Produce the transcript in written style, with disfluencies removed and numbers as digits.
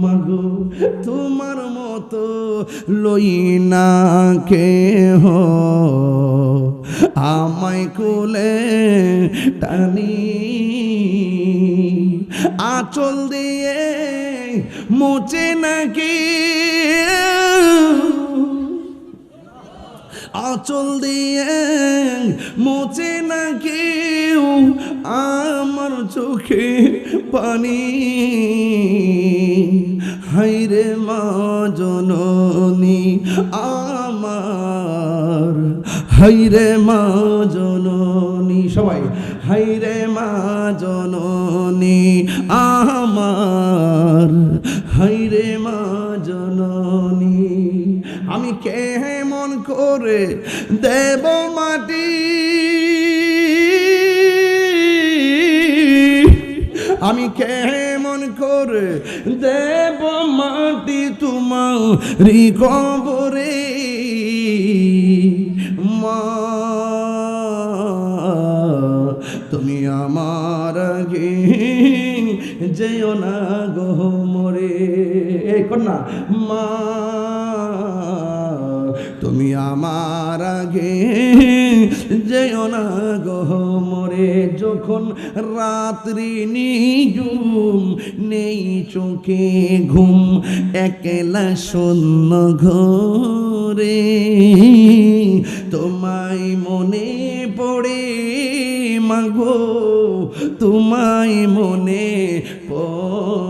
মাগো তোমার মতো লই না কেহ আমায় কোলে টানি আঁচল দিয়ে মুছে নাকি আঁচল দিয়ে মুছে নাকি আমার চোখে পানি হায়রে মা জননী আমার হায়রে মা জননী সবাই হায়রে মা জননী আমার হায়রে মা জননী আমি কেমন করে দেব মাটি আমি কেমন করে দেব মাটি তোমারি কবরে মা তুমি আমার আগে যেও না গো মরে কন্যা মা তুমি আমার আগে যেও না গো মরে যখন রাত্রি নিঝুম নেই চোখে ঘুম একলা শূন্য ঘরে তোমায় মনে পড়ে মাগো তোমায় মনে পড়ে